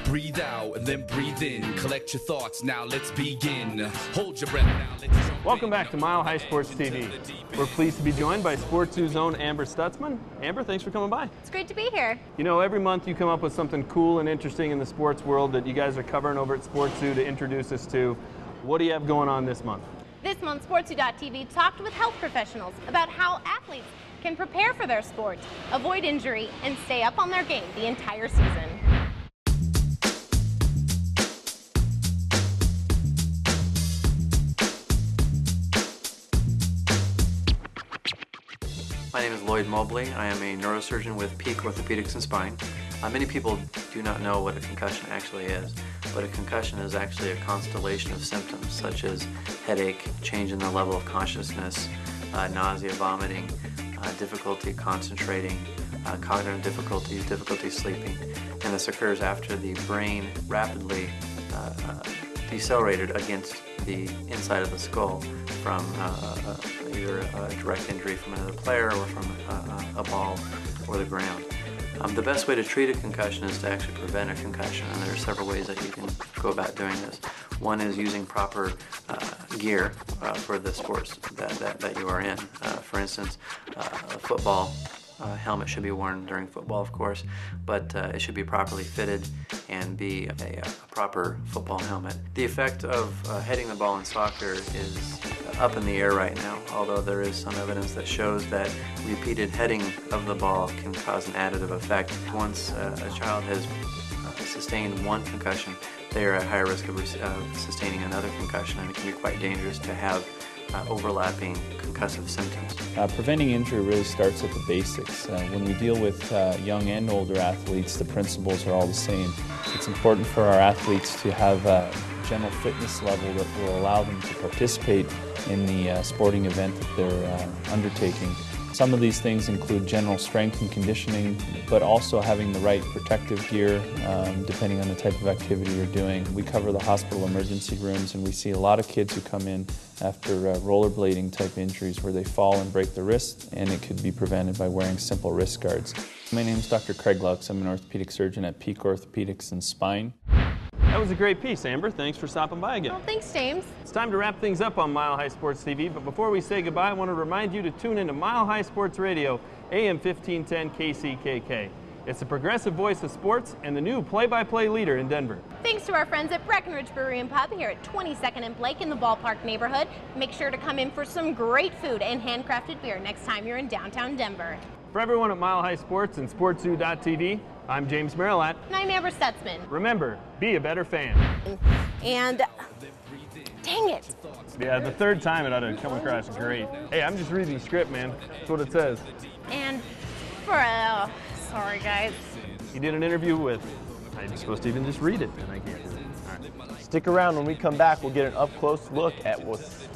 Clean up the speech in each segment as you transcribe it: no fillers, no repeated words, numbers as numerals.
breathe out and then breathe in. Collect your thoughts, now let's begin. Hold your breath, now let's jump. Welcome back to Mile High Sports TV. We're pleased to be joined by SportZu's own Amber Stutzman. Amber, thanks for coming by. It's great to be here. You know, every month you come up with something cool and interesting in the sports world that you guys are covering over at SportZu to introduce us to. What do you have going on this month? This month, SportZu.tv talked with health professionals about how athletes can prepare for their sport, avoid injury, and stay up on their game the entire season. My name is Lloyd Mobley. I am a neurosurgeon with Peak Orthopedics and Spine. Many people do not know what a concussion actually is, but a concussion is actually a constellation of symptoms such as headache, change in the level of consciousness, nausea, vomiting, difficulty concentrating, cognitive difficulties, difficulty sleeping, and this occurs after the brain rapidly decelerated against the inside of the skull from either a direct injury from another player or from a ball or the ground. The best way to treat a concussion is to actually prevent a concussion, and there are several ways that you can go about doing this. One is using proper gear for the sports that you are in. For instance, a football helmet should be worn during football, of course, but it should be properly fitted and be a proper football helmet. The effect of hitting the ball in soccer is up in the air right now, although there is some evidence that shows that repeated heading of the ball can cause an additive effect. Once a child has sustained one concussion, they are at higher risk of sustaining another concussion, and it can be quite dangerous to have overlapping concussive symptoms. Preventing injury really starts at the basics. When we deal with young and older athletes, the principles are all the same. It's important for our athletes to have a general fitness level that will allow them to participate in the sporting event that they're undertaking. Some of these things include general strength and conditioning, but also having the right protective gear depending on the type of activity you're doing. We cover the hospital emergency rooms, and we see a lot of kids who come in after rollerblading type injuries where they fall and break the wrist, and it could be prevented by wearing simple wrist guards. My name is Dr. Craig Lux. I'm an orthopedic surgeon at Peak Orthopedics and Spine. That was a great piece, Amber. Thanks for stopping by again. Well, thanks, James. It's time to wrap things up on Mile High Sports TV, but before we say goodbye, I want to remind you to tune into Mile High Sports Radio, AM 1510 KCKK. It's the progressive voice of sports and the new play-by-play leader in Denver. Thanks to our friends at Breckenridge Brewery and Pub here at 22nd and Blake in the Ballpark neighborhood. Make sure to come in for some great food and handcrafted beer next time you're in downtown Denver. For everyone at Mile High Sports and SportZu.tv, I'm James Marilat. And I'm Amber Stutzman. Remember, be a better fan. And dang it. Yeah, the third time it ought to come across great. Hey, I'm just reading the script, man. That's what it says. And sorry guys. You did an interview with, I'm supposed to even just read it, and I can't do it. All right. Stick around. When we come back, we'll get an up-close look at what's...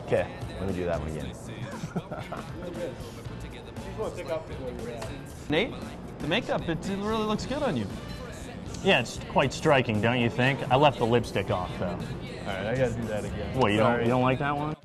Okay, let me do that one again. Nate, the makeup, it really looks good on you. Yeah, it's quite striking, don't you think? I left the lipstick off, though. All right, I gotta do that again. What, you don't like that one?